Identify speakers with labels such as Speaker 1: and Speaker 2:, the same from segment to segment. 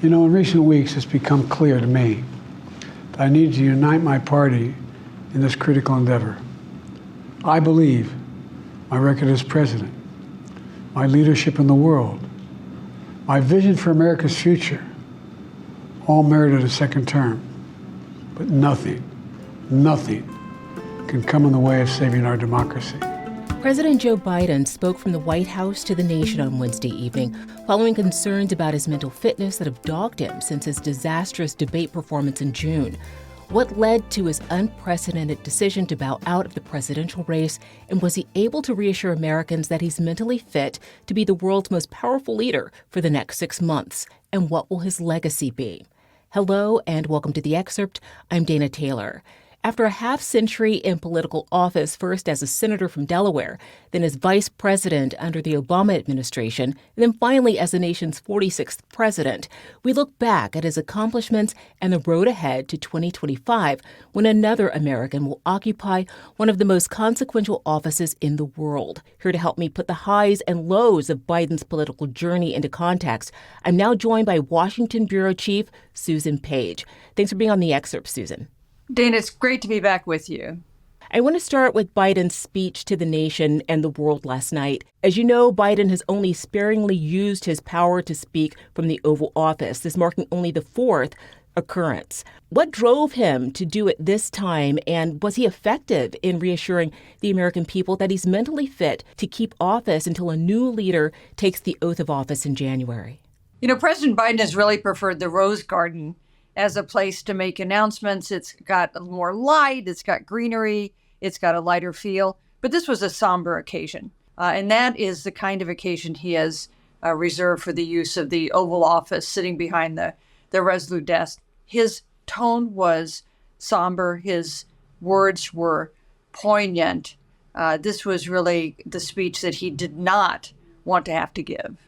Speaker 1: You know, in recent weeks, it's become clear to me that I need to unite my party in this critical endeavor. I believe my record as president, my leadership in the world, my vision for America's future, all merited a second term. But nothing can come in the way of saving our democracy.
Speaker 2: President Joe Biden spoke from the White House to the nation on Wednesday evening, following concerns about his mental fitness that have dogged him since his disastrous debate performance in June. What led to his unprecedented decision to bow out of the presidential race, and was he able to reassure Americans that he's mentally fit to be the world's most powerful leader for the next 6 months? And what will his legacy be? Hello and welcome to The Excerpt. I'm Dana Taylor. After a half-century in political office, first as a senator from Delaware, then as vice president under the Obama administration, and then finally as the nation's 46th president, we look back at his accomplishments and the road ahead to 2025, when another American will occupy one of the most consequential offices in the world. Here to help me put the highs and lows of Biden's political journey into context, I'm now joined by Washington Bureau Chief Susan Page. Thanks for being on The Excerpt, Susan.
Speaker 3: Dana, it's great to be back with you.
Speaker 2: I want to start with Biden's speech to the nation and the world last night. As you know, Biden has only sparingly used his power to speak from the Oval Office, this marking only the fourth occurrence. What drove him to do it this time, and was he effective in reassuring the American people that he's mentally fit to keep office until a new leader takes the oath of office in January?
Speaker 3: You know, President Biden has really preferred the Rose Garden as a place to make announcements. It's got more light, it's got greenery, it's got a lighter feel. But this was a somber occasion. And that is the kind of occasion he has reserved for the use of the Oval Office, sitting behind the Resolute desk. His tone was somber. His words were poignant. This was really the speech that he did not want to have to give.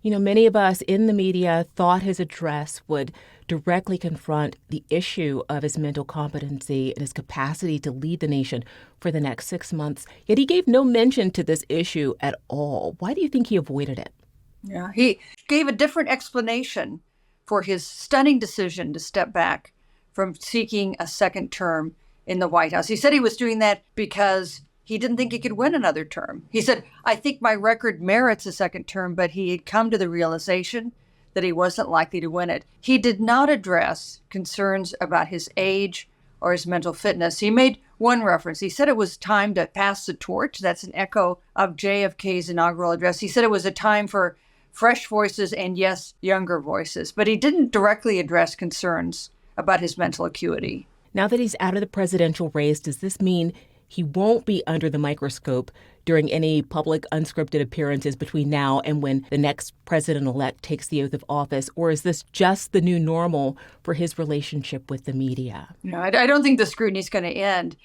Speaker 2: You know, many of us in the media thought his address would directly confront the issue of his mental competency and his capacity to lead the nation for the next 6 months. Yet he gave no mention to this issue at all. Why do you think he avoided it?
Speaker 3: Yeah, he gave a different explanation for his stunning decision to step back from seeking a second term in the White House. He said he was doing that because he didn't think he could win another term. He said, I think my record merits a second term, but he had come to the realization that he wasn't likely to win it. He did not address concerns about his age or his mental fitness. He made one reference. He said it was time to pass the torch. That's an echo of JFK's inaugural address. He said it was a time for fresh voices and, yes, younger voices. But he didn't directly address concerns about his mental acuity.
Speaker 2: Now that he's out of the presidential race, does this mean he won't be under the microscope during any public unscripted appearances between now and when the next president-elect takes the oath of office? Or is this just the new normal for his relationship with the media?
Speaker 3: No, I don't think the scrutiny is going to end.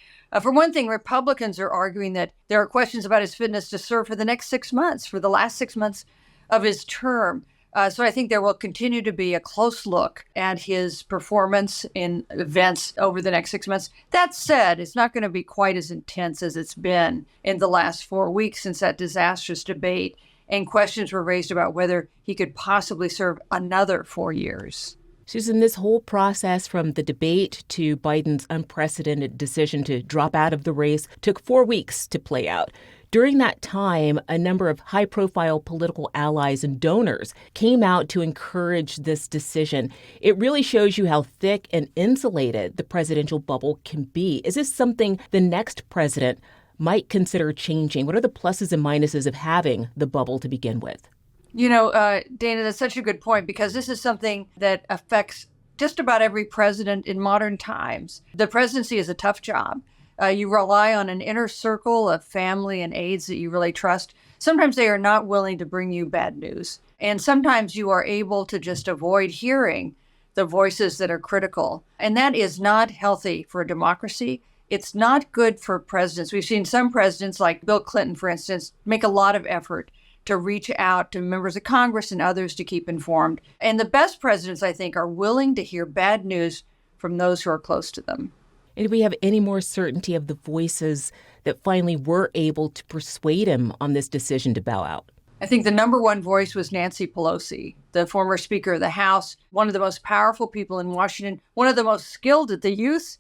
Speaker 3: For one thing, Republicans are arguing that there are questions about his fitness to serve for the next 6 months, for the last 6 months of his term. So I think there will continue to be a close look at his performance in events over the next 6 months. That said, it's not going to be quite as intense as it's been in the last 4 weeks since that disastrous debate, and questions were raised about whether he could possibly serve another 4 years.
Speaker 2: Susan, this whole process from the debate to Biden's unprecedented decision to drop out of the race took 4 weeks to play out. During that time, a number of high-profile political allies and donors came out to encourage this decision. It really shows you how thick and insulated the presidential bubble can be. Is this something the next president might consider changing? What are the pluses and minuses of having the bubble to begin with?
Speaker 3: You know, Dana, that's such a good point, because this is something that affects just about every president in modern times. The presidency is a tough job. You rely on an inner circle of family and aides that you really trust. Sometimes they are not willing to bring you bad news. And sometimes you are able to just avoid hearing the voices that are critical. And that is not healthy for a democracy. It's not good for presidents. We've seen some presidents, like Bill Clinton, for instance, make a lot of effort to reach out to members of Congress and others to keep informed. And the best presidents, I think, are willing to hear bad news from those who are close to them.
Speaker 2: And do we have any more certainty of the voices that finally were able to persuade him on this decision to bow out?
Speaker 3: I think the number one voice was Nancy Pelosi, the former Speaker of the House, one of the most powerful people in Washington, one of the most skilled at the use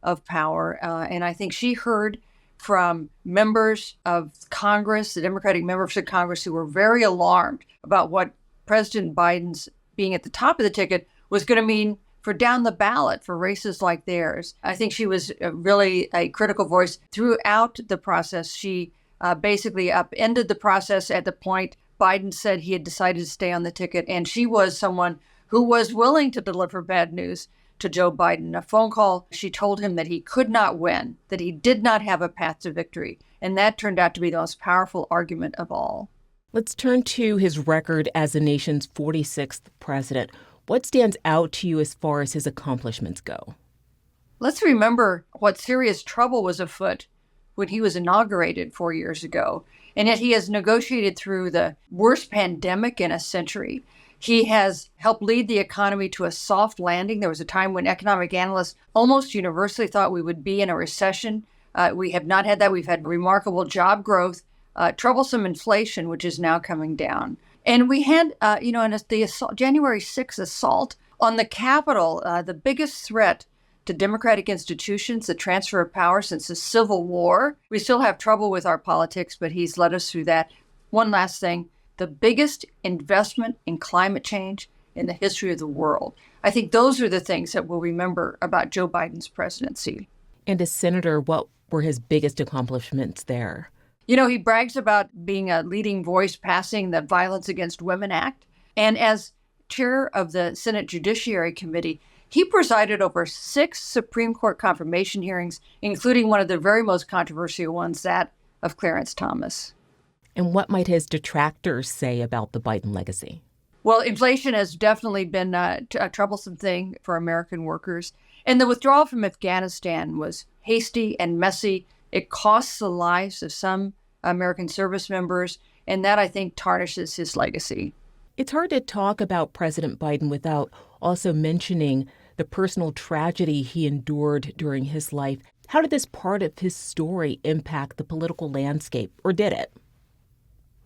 Speaker 3: of power. And I think she heard from members of Congress, the Democratic members of Congress, who were very alarmed about what President Biden's being at the top of the ticket was going to mean for down the ballot for races like theirs. I think she was really a critical voice throughout the process. She basically upended the process at the point Biden said he had decided to stay on the ticket. And she was someone who was willing to deliver bad news to Joe Biden. A phone call, she told him that he could not win, that he did not have a path to victory. And that turned out to be the most powerful argument of all.
Speaker 2: Let's turn to his record as the nation's 46th president. What stands out to you as far as his accomplishments go?
Speaker 3: Let's remember what serious trouble was afoot when he was inaugurated 4 years ago. And yet he has negotiated through the worst pandemic in a century. He has helped lead the economy to a soft landing. There was a time when economic analysts almost universally thought we would be in a recession. We have not had that. We've had remarkable job growth, troublesome inflation, which is now coming down. And we had, the January 6th assault on the Capitol, the biggest threat to democratic institutions, the transfer of power since the Civil War. We still have trouble with our politics, but he's led us through that. One last thing, the biggest investment in climate change in the history of the world. I think those are the things that we'll remember about Joe Biden's presidency.
Speaker 2: And as senator, what were his biggest accomplishments there?
Speaker 3: You know, he brags about being a leading voice passing the Violence Against Women Act. And as chair of the Senate Judiciary Committee, he presided over 6 Supreme Court confirmation hearings, including one of the very most controversial ones, that of Clarence Thomas.
Speaker 2: And what might his detractors say about the Biden legacy?
Speaker 3: Well, inflation has definitely been a troublesome thing for American workers. And the withdrawal from Afghanistan was hasty and messy. It costs the lives of some American service members, and that, I think, tarnishes his legacy.
Speaker 2: It's hard to talk about President Biden without also mentioning the personal tragedy he endured during his life. How did this part of his story impact the political landscape, or did it?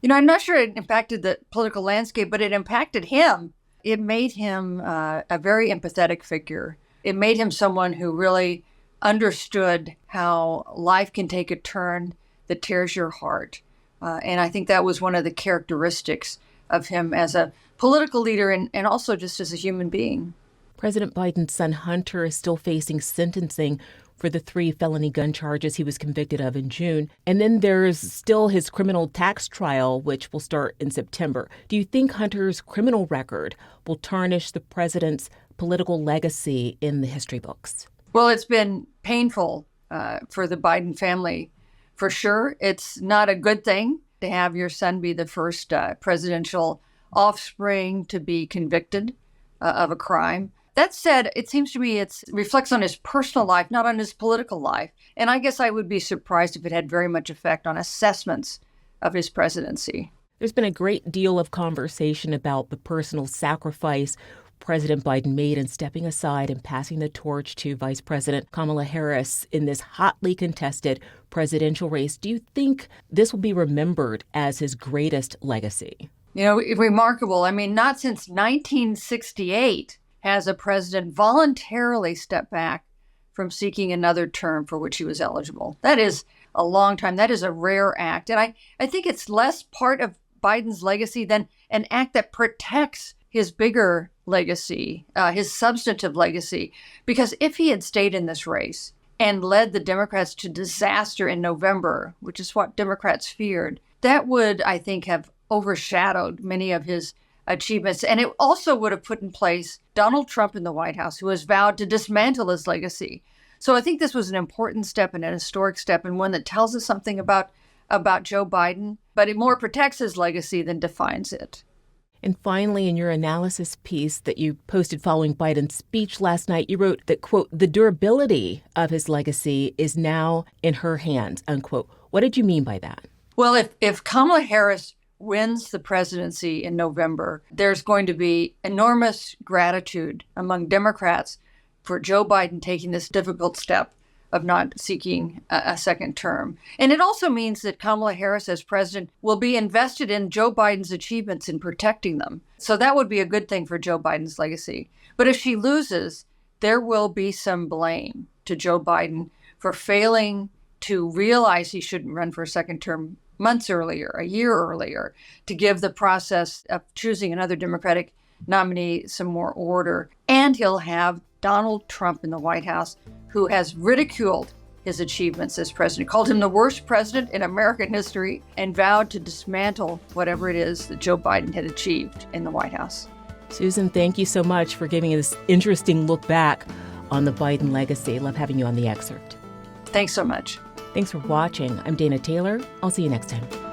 Speaker 3: You know, I'm not sure it impacted the political landscape, but it impacted him. It made him a very empathetic figure. It made him someone who really understood how life can take a turn that tears your heart. And I think that was one of the characteristics of him as a political leader and also just as a human being.
Speaker 2: President Biden's son Hunter is still facing sentencing for the 3 felony gun charges he was convicted of in June. And then there's still his criminal tax trial, which will start in September. Do you think Hunter's criminal record will tarnish the president's political legacy in the history books?
Speaker 3: Well, it's been painful for the Biden family, for sure. It's not a good thing to have your son be the first presidential offspring to be convicted of a crime. That said, it seems to me it reflects on his personal life, not on his political life. And I guess I would be surprised if it had very much effect on assessments of his presidency.
Speaker 2: There's been a great deal of conversation about the personal sacrifice President Biden made in stepping aside and passing the torch to Vice President Kamala Harris in this hotly contested presidential race. Do you think this will be remembered as his greatest legacy?
Speaker 3: You know, remarkable. I mean, not since 1968 has a president voluntarily stepped back from seeking another term for which he was eligible. That is a long time. That is a rare act. And I think it's less part of Biden's legacy than an act that protects his bigger legacy, his substantive legacy. Because if he had stayed in this race and led the Democrats to disaster in November, which is what Democrats feared, that would, I think, have overshadowed many of his achievements. And it also would have put in place Donald Trump in the White House, who has vowed to dismantle his legacy. So I think this was an important step and an historic step, and one that tells us something about Joe Biden, but it more protects his legacy than defines it.
Speaker 2: And finally, in your analysis piece that you posted following Biden's speech last night, you wrote that, quote, the durability of his legacy is now in her hands, unquote. What did you mean by that?
Speaker 3: Well, if Kamala Harris wins the presidency in November, there's going to be enormous gratitude among Democrats for Joe Biden taking this difficult step of not seeking a second term. And it also means that Kamala Harris as president will be invested in Joe Biden's achievements in protecting them. So that would be a good thing for Joe Biden's legacy. But if she loses, there will be some blame to Joe Biden for failing to realize he shouldn't run for a second term months earlier, a year earlier, to give the process of choosing another Democratic nominee some more order. And he'll have Donald Trump in the White House, who has ridiculed his achievements as president, called him the worst president in American history, and vowed to dismantle whatever it is that Joe Biden had achieved in the White House.
Speaker 2: Susan, thank you so much for giving us this interesting look back on the Biden legacy. Love having you on The Excerpt.
Speaker 3: Thanks so much.
Speaker 2: Thanks for watching. I'm Dana Taylor. I'll see you next time.